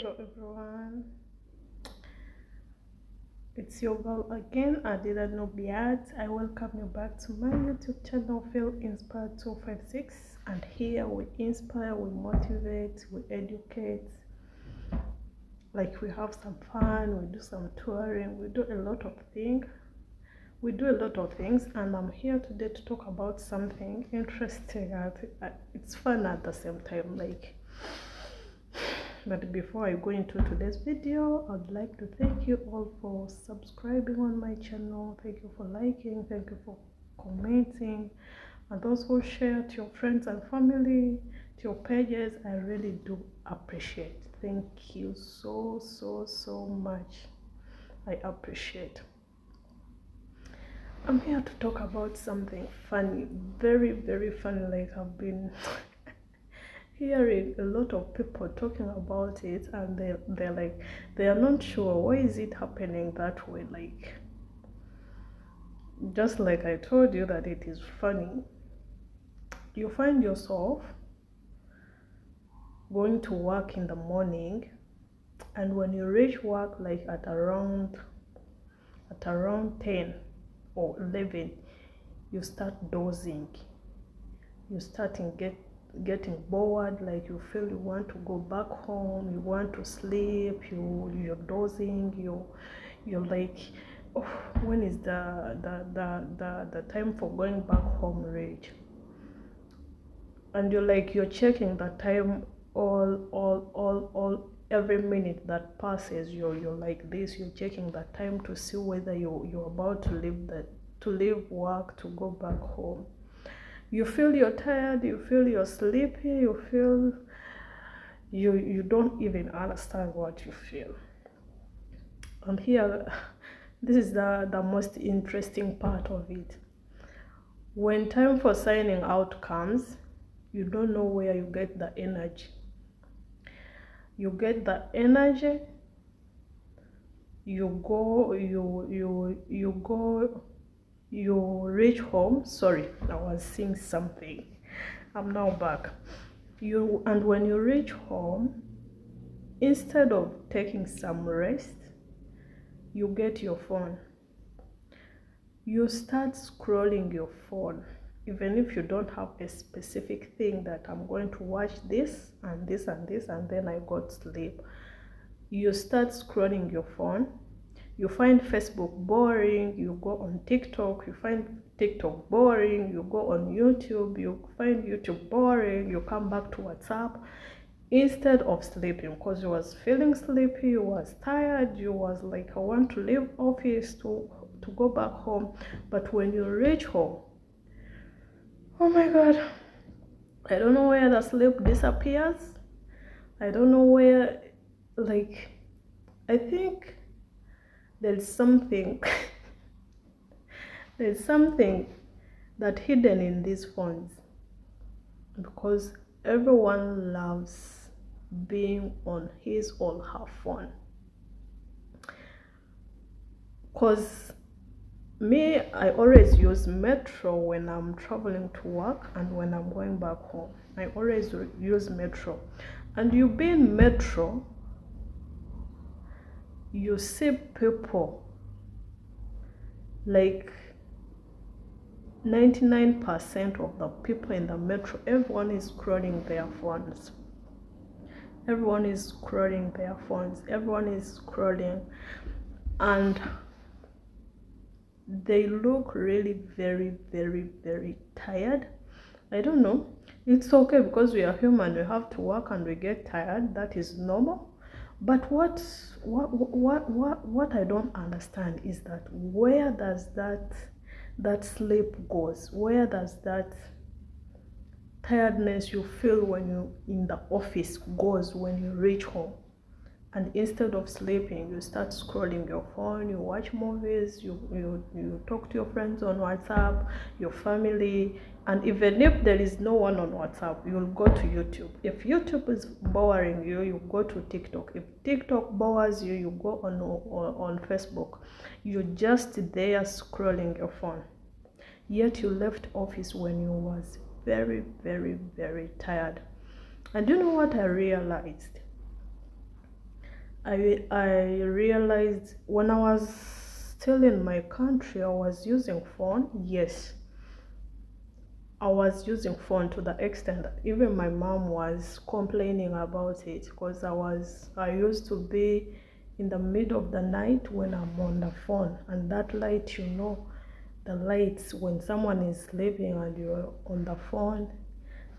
Hello everyone, it's your girl again, Adila Nobiat. I welcome you back to my YouTube channel, Feel Inspired 256, and here we inspire, we motivate, we educate, like we have some fun, we do some touring, we do a lot of things. And I'm here today to talk about something interesting. It's fun at the same time, but before I go into today's video, I'd like to thank you all for subscribing on my channel. Thank you for liking, thank you for commenting, and also share to your friends and family, to your pages. I really do appreciate. Thank you so much. I appreciate. I'm here to talk about something funny, very funny. Like, I've been hearing a lot of people talking about it, and they're like, they are not sure why is it happening that way. Like, just like I told you that it is funny, you find yourself going to work in the morning, and when you reach work, like at around 10 or 11, you start dozing, you starting getting bored, like you feel you want to go back home, you want to sleep, you're dozing, you're like, oh, when is the time for going back home reach? And you're checking the time all every minute that passes. You're like this, you're checking the time to see whether you're about to leave work to go back home. You feel you're tired, you feel you're sleepy, you feel you don't even understand what you feel. And here, this is the most interesting part of it. When time for signing out comes, you don't know where you get the energy. You get the energy, you reach home. Sorry, I was seeing something. I'm now back. And when you reach home, instead of taking some rest, you get your phone. You start scrolling your phone, even if you don't have a specific thing that I'm going to watch this and this and this and then I got sleep. You start scrolling your phone. You find Facebook boring, you go on TikTok, you find TikTok boring, you go on YouTube, you find YouTube boring, you come back to WhatsApp. Instead of sleeping, because you was feeling sleepy, you was tired, you was like, I want to leave office to go back home. But when you reach home, oh my God, I don't know where the sleep disappears. I don't know where, like, I think there's something there's something that hidden in these phones, because everyone loves being on his or her phone. Because me, I always use Metro when I'm traveling to work and when I'm going back home. I always use Metro. And you be in Metro, you see people, like 99% of the people in the Metro, everyone is scrolling their phones. Everyone is scrolling their phones. Everyone is scrolling. And they look really very tired. I don't know. It's okay, because we are human. We have to work and we get tired. That is normal. But what I don't understand is that where does that sleep goes? Where does that tiredness you feel when you in the office goes when you reach home? And instead of sleeping, you start scrolling your phone, you watch movies, you talk to your friends on WhatsApp, your family. And even if there is no one on WhatsApp, you'll go to YouTube. If YouTube is boring you, you go to TikTok. If TikTok bores you, you go on Facebook. You're just there scrolling your phone. Yet you left office when you was very tired. And you know what I realized? I realized when I was still in my country, I was using phone. Yes, I was using phone to the extent that even my mom was complaining about it, because I used to be in the middle of the night when I'm on the phone, and that light, the lights when someone is sleeping and you're on the phone,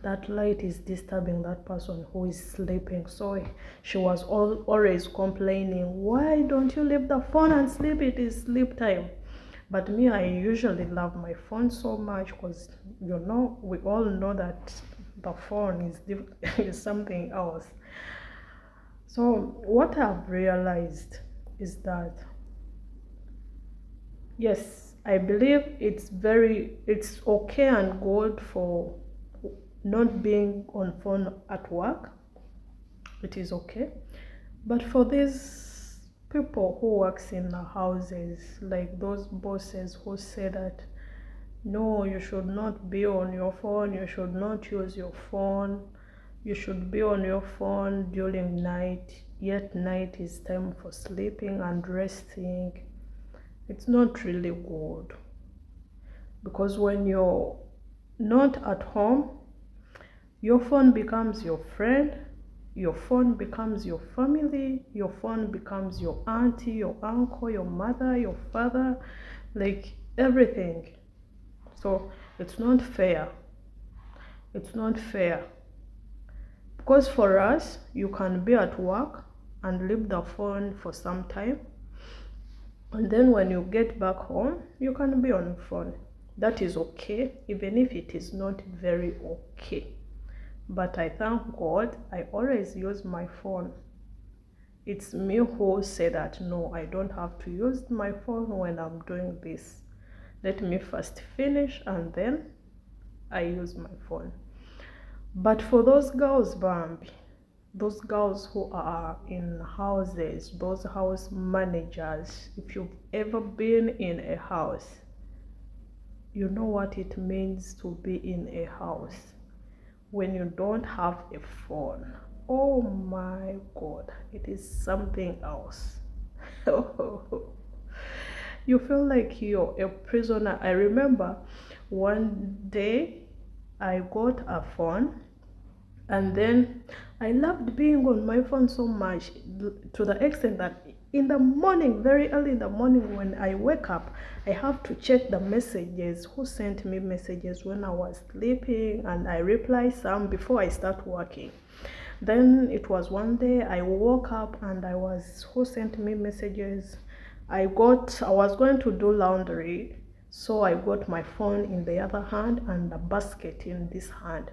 that light is disturbing that person who is sleeping. So she was always complaining, why don't you leave the phone and sleep? It is sleep time. But me, I usually love my phone so much, because we all know that the phone is something else. So what I've realized is that, yes, I believe it's okay and good for not being on phone at work. It is okay. But for these people who works in the houses, like those bosses who say that no, you should not be on your phone, you should not use your phone, you should be on your phone during night, yet night is time for sleeping and resting. It's not really good, because when you're not at home, your phone becomes your friend, your phone becomes your family, your phone becomes your auntie, your uncle, your mother, your father, like everything. So it's not fair. It's not fair. Because for us, you can be at work and leave the phone for some time, and then when you get back home, you can be on the phone. That is okay, even if it is not very okay. But I thank God I always use my phone. It's me who say that no, I don't have to use my phone when I'm doing this. Let me first finish and then I use my phone. But for those girls, Bambi, those girls who are in houses, those house managers, if you've ever been in a house, you know what it means to be in a house when you don't have a phone. Oh my God, it is something else. You feel like you're a prisoner. I remember one day I got a phone, and then I loved being on my phone so much, to the extent that in the morning, very early in the morning, when I wake up, I have to check the messages, who sent me messages when I was sleeping, and I reply some before I start working. Then it was one day I woke up and who sent me messages. I was going to do laundry, so I got my phone in the other hand and the basket in this hand.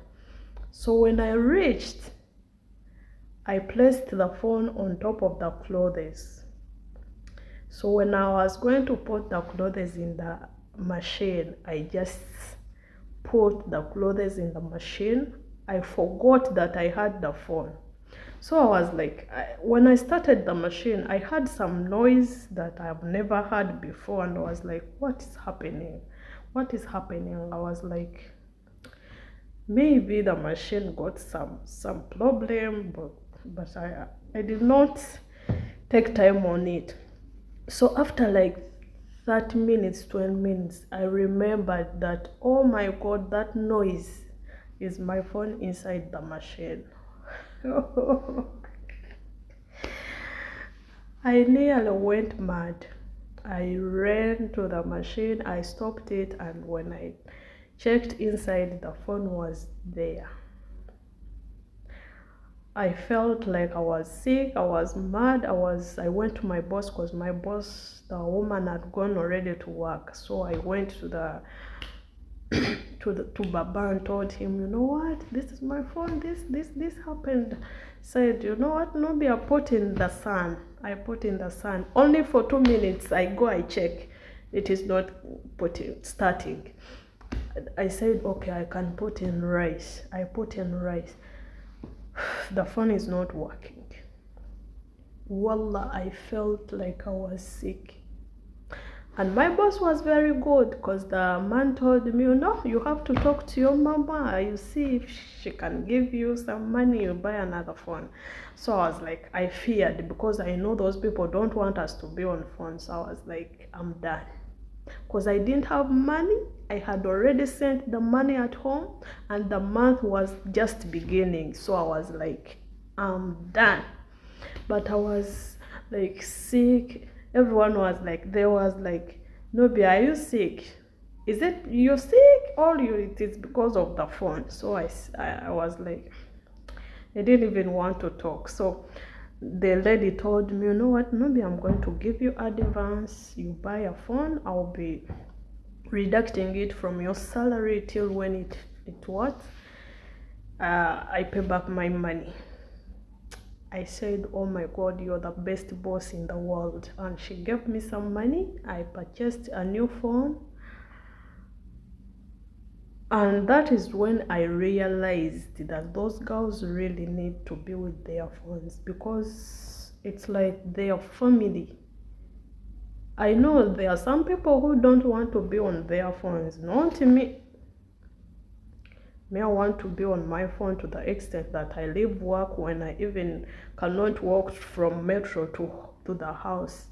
So when I reached, I placed the phone on top of the clothes. So when I was going to put the clothes in the machine, I just put the clothes in the machine. I forgot that I had the phone. So I was like, when I started the machine, I heard some noise that I've never heard before, and I was like, what is happening? What is happening? I was like, maybe the machine got some problem, but I did not take time on it. So after like 30 minutes, 20 minutes, I remembered that, oh my God, that noise is my phone inside the machine. I nearly went mad. I ran to the machine, I stopped it, and when I checked inside, the phone was there. I felt like I was sick, I was mad, I went to my boss, because my boss, the woman, had gone already to work. So I went to to Baba and told him, you know what, this is my phone, this happened. Said, you know what, maybe I put in the sun. I put in the sun. Only for 2 minutes, I check. It is not starting. I said, okay, I can put in rice. I put in rice. The phone is not working. Wallah, I felt like I was sick. And my boss was very good because the man told me, you know, you have to talk to your mama. You see if she can give you some money, you buy another phone. So I was like, I feared because I know those people don't want us to be on phone. So I was like, I'm done. Because I didn't have money. I had already sent the money at home and the month was just beginning. So I was like, I'm done. But I was like sick. Everyone was like, there was like, Nobia, are you sick? Is it you're sick or it is because of the phone? So I was like, I didn't even want to talk. So the lady told me, you know what, Nobia, I'm going to give you advance. You buy a phone, I'll be reducting it from your salary till when it what? I pay back my money. I said, oh my God, you're the best boss in the world. And she gave me some money. I purchased a new phone. And that is when I realized that those girls really need to be with their phones because it's like their family. I know there are some people who don't want to be on their phones. Not me. I want to be on my phone to the extent that I leave work when I even cannot walk from metro to the house.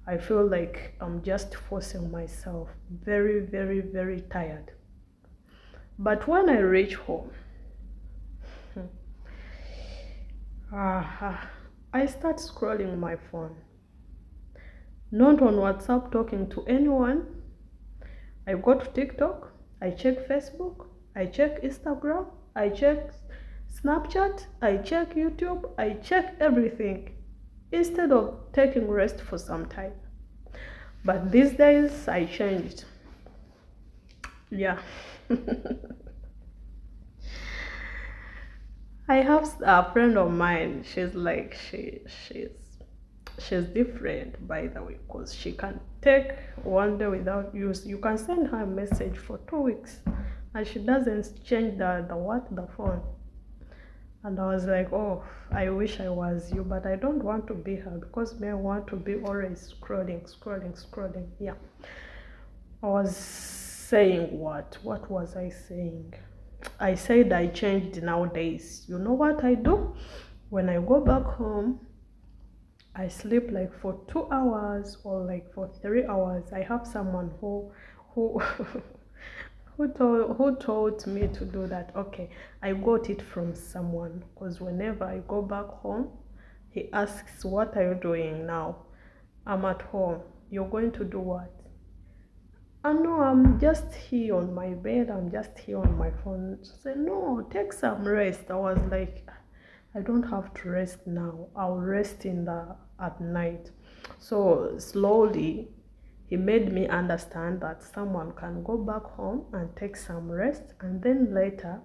I feel like I'm just forcing myself. Very, very, very tired. But when I reach home, I start scrolling my phone. Not on WhatsApp talking to anyone. I go to TikTok. I check Facebook. I check Instagram, I check Snapchat, I check YouTube, I check everything instead of taking rest for some time. But these days I changed. Yeah. I have a friend of mine, she's like, she's different, by the way, because she can take one day without use. You can send her a message for 2 weeks and she doesn't change the phone. And I was like, oh, I wish I was you, but I don't want to be her because I want to be always scrolling. Yeah. I was saying what was I saying? I said I changed nowadays. You know what I do? When I go back home, I sleep like for 2 hours or like for 3 hours. I have someone who who told me to do that. Okay, I got it from someone because whenever I go back home, he asks, what are you doing now? I'm at home. You're going to do what? I know, I'm just here on my bed. I'm just here on my phone. She said, no, take some rest. I was like, I don't have to rest now. I'll rest at night. So slowly he made me understand that someone can go back home and take some rest, and then later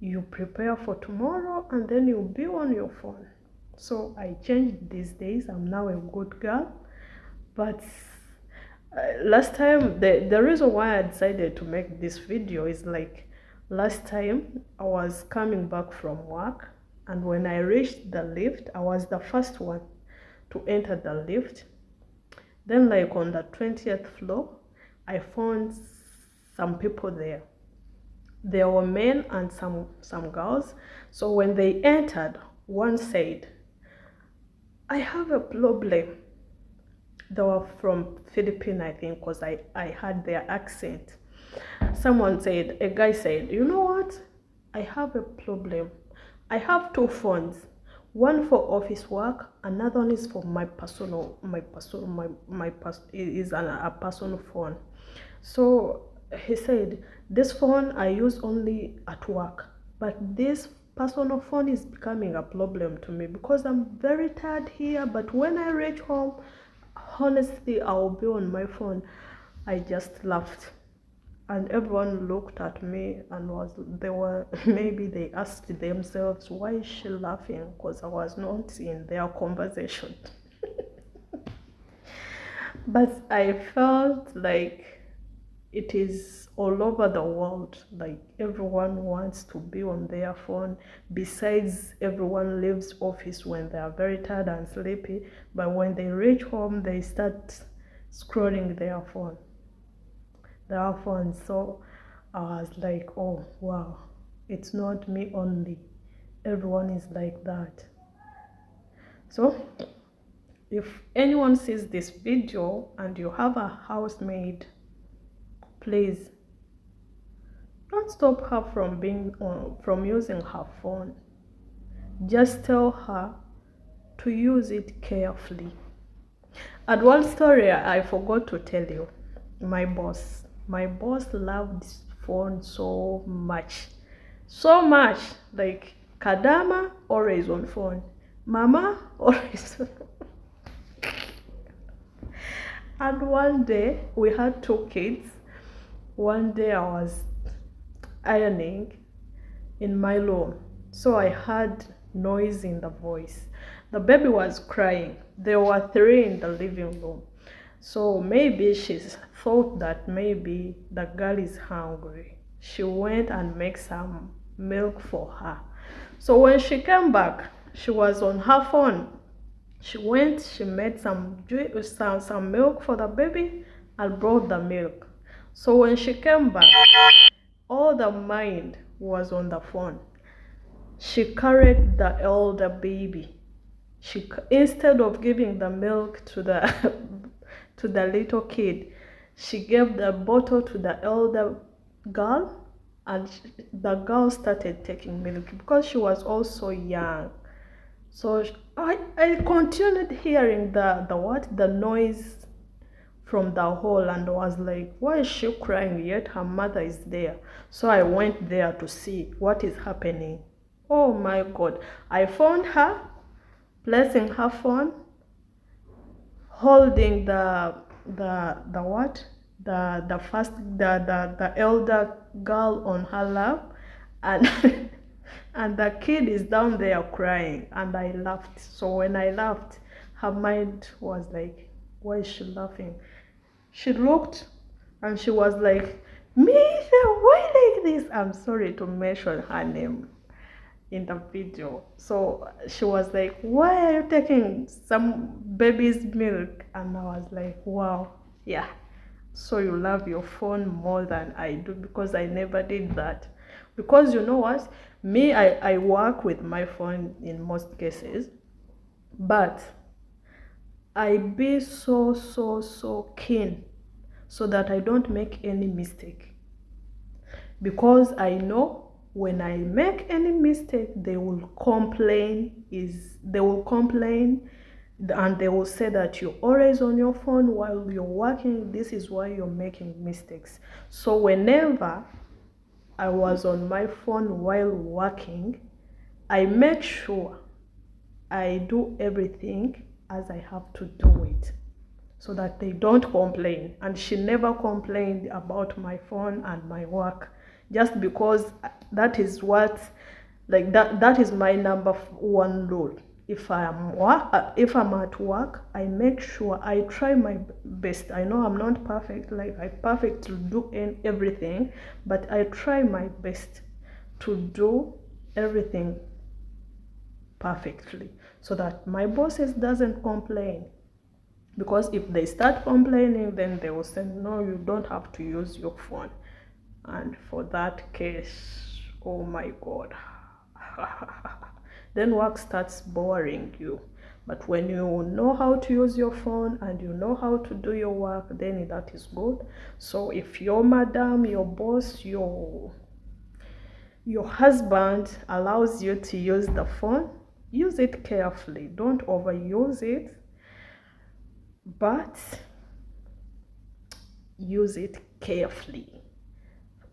you prepare for tomorrow and then you'll be on your phone. So I changed these days. I'm now a good girl. But last time, the reason why I decided to make this video is like last time I was coming back from work, and when I reached the lift, I was the first one to enter the lift. Then like on the 20th floor, I found some people there. There were men and some girls. So when they entered, one said, I have a problem. They were from Philippines, I think, because I heard their accent. A guy said, you know what? I have a problem. I have 2 phones. One for office work, another one is for a personal phone. So he said, this phone I use only at work, but this personal phone is becoming a problem to me because I'm very tired here, but when I reach home, honestly, I'll be on my phone. I just laughed. And everyone looked at me and maybe they asked themselves, why is she laughing? Because I was not in their conversation. But I felt like it is all over the world. Like everyone wants to be on their phone. Besides, everyone leaves office when they are very tired and sleepy. But when they reach home, they start scrolling their phone. So I was like, oh wow, it's not me only, everyone is like that. So if anyone sees this video and you have a housemaid, please don't stop her from using her phone. Just tell her to use it carefully. And one story I forgot to tell you. My boss loved this phone so much. Like Kadama always on phone, Mama always on phone. And one day we had 2 kids. One day I was ironing in my room, so I heard noise in the voice. The baby was crying. There were 3 in the living room, so maybe she thought that maybe the girl is hungry. She went and made some milk for her. So when she came back, she was on her phone. She went, she made some milk for the baby and brought the milk. So when she came back, all the mind was on the phone. She carried the elder baby. Instead of giving the milk to the to the little kid, she gave the bottle to the elder girl, and the girl started taking milk because she was also young. So I continued hearing the noise from the hall, and was like, why is she crying yet her mother is there? So I went there to see what is happening. Oh my God, I found her placing her phone, holding the elder girl on her lap, and and the kid is down there crying, and I laughed. So when I laughed, her mind was like, why is she laughing? She looked and she was like, me, why like this? I'm sorry to mention her name in the video. So she was like, why are you taking some baby's milk? And I was like, wow, yeah, so you love your phone more than I do, because I never did that. Because you know what, me, I work with my phone in most cases, but I be so keen so that I don't make any mistake, because I know when I make any mistake, they will complain, and they will say that you're always on your phone while you're working. This is why you're making mistakes. So whenever I was on my phone while working, I make sure I do everything as I have to do it, so that they don't complain. And she never complained about my phone and my work, just because that is what, like, that is my number 1 rule. If I'm at work, I make sure I try my best. I know I'm not perfect, like I perfect to do everything, but I try my best to do everything perfectly, so that my bosses doesn't complain. Because if they start complaining, then they will say, no, you don't have to use your phone. And for that case, oh my God, then work starts boring you. But when you know how to use your phone and you know how to do your work, then that is good. So if your madam, your boss, your husband allows you to use the phone, use it carefully. Don't overuse it, but use it carefully.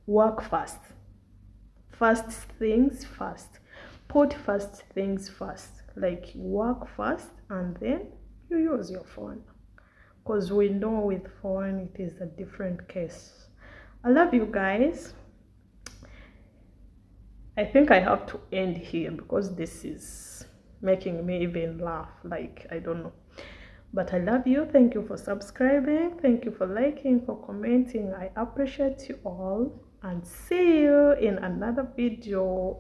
Work fast. First things first. Put first things first. Like, work fast and then you use your phone. Because we know with phone it is a different case. I love you guys. I think I have to end here because this is making me even laugh. Like, I don't know. But I love you. Thank you for subscribing. Thank you for liking, for commenting. I appreciate you all. And see you in another video.